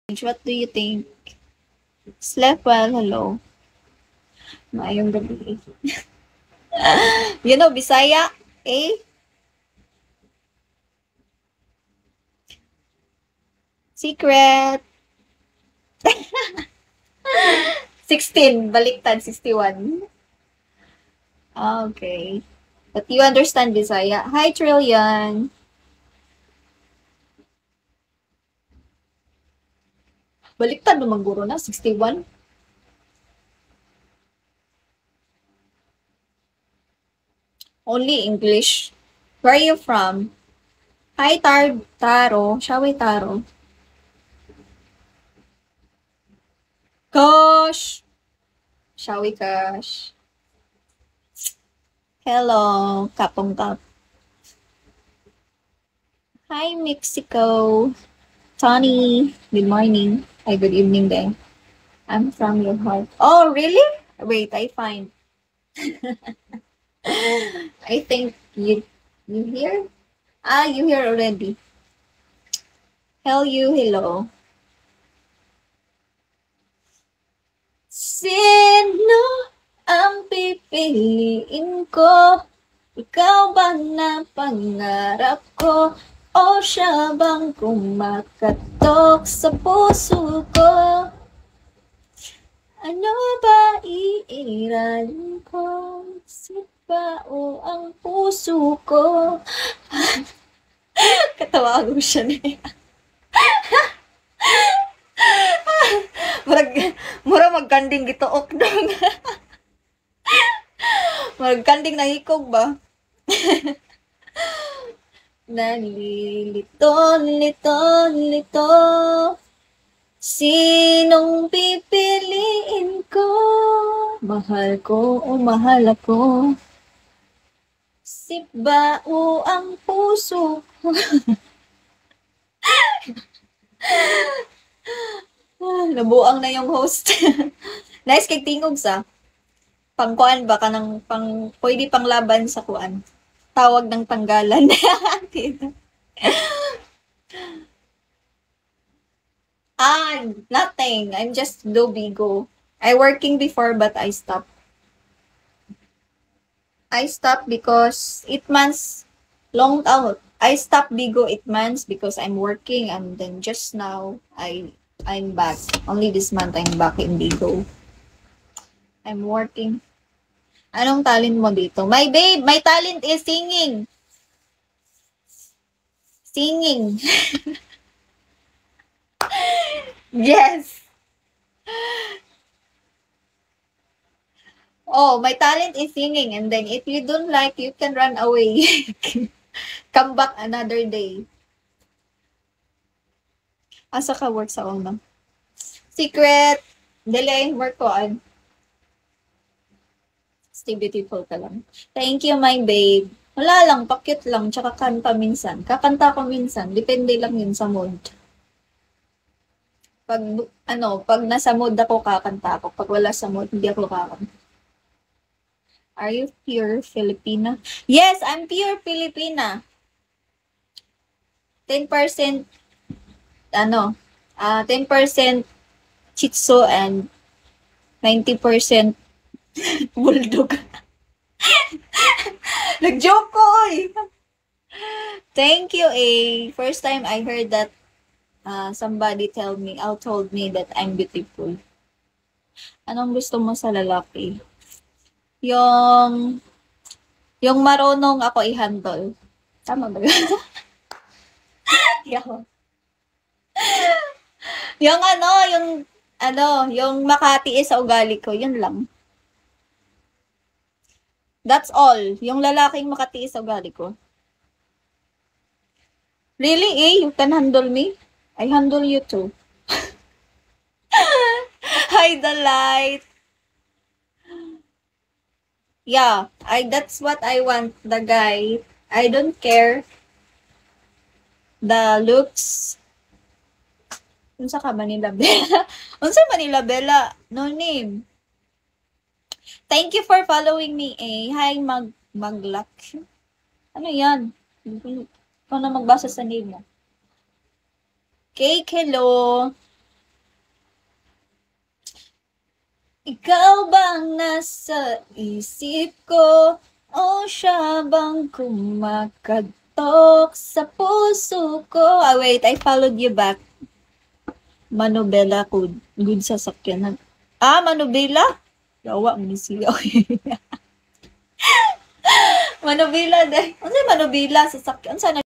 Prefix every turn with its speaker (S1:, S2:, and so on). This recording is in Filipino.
S1: What do you think? Slept well, hello. Maayong gabi. Bisaya, eh? Secret. 16, baliktad, 61. Okay. But you understand Bisaya. Hi, Trillian. Baliktad naman guro na, 61. Only English. Where are you from? Hi, Taro. Shall we Taro? Gosh. Shall we, Gosh? Hello, Kapong Kap. Hi, Mexico. Tony, good morning. Hi, good evening then. I'm from your heart. Oh, really? Wait, I find. I think you here? You here already. Hello. Sino ang pipiliin ko? Ikaw ba na pangarap ko? O siya bang kumakatok sa puso ko? Ano ba iiralin ko? Sipa o ang puso ko? Katawa ko siya na mura magkanding gituok dong. Magkanding nahikog ba? Nalilito. Sinong pipiliin ko? Mahal ko o mahal ako? Sipa o ang puso ko? Nabuang na yung host. Nice kay tingog sa. Pangkuan ba ka ng pwede pang laban sa kuan. Tawag ng tanggalan. Nothing. I'm just do bigo. I working before but I stopped. I stopped because 8 months long out. I stopped bigo 8 months because I'm working and then just now I'm back. Only this month I'm back in bigo. I'm working. Anong talent mo dito? My babe, my talent is singing. Singing. Yes. Oh, my talent is singing and then if you don't like, you can run away. Come back another day. Asa ka work sa una? Secret. Delay work ko. Stay beautiful ka lang. Thank you, my babe. Wala lang, pakit lang, tsaka kanta minsan. Kakanta ko minsan, depende lang yun sa mood. Pag nasa mood ako, kakanta ako. Pag wala sa mood, hindi ako kakanta. Are you pure Filipina? Yes, I'm pure Filipina. 10% 10% Shih Tzu and 90% Bulldog. Nag-joke ko, eh. Thank you, First time I heard that somebody told me that I'm beautiful. Anong gusto mo sa lalaki? Yung marunong ako i-handle. Tama ba yun? yung makatiis sa ugali ko, yun lang. That's all. Yung lalaking makatiis sa ugali ko. Really, you can handle me? I handle you too. Hi, the light. Yeah, that's what I want, the guy. I don't care the looks. Unsa ka Manila Bella? Unsa Manila Bella? No name. Thank you for following me, Hi, Maglak. Ano yan? Ikaw na magbasa sa name mo. Cake, hello. Ikaw bang nasa isip ko? O siya bang kumakatok sa puso ko? Ah, wait, I followed you back. Manobela ko. Good sa sakyanan. Ah, Manobela? Yawa, minisiya. Manobela, deh. Ano Manobela sa sakyan? Saan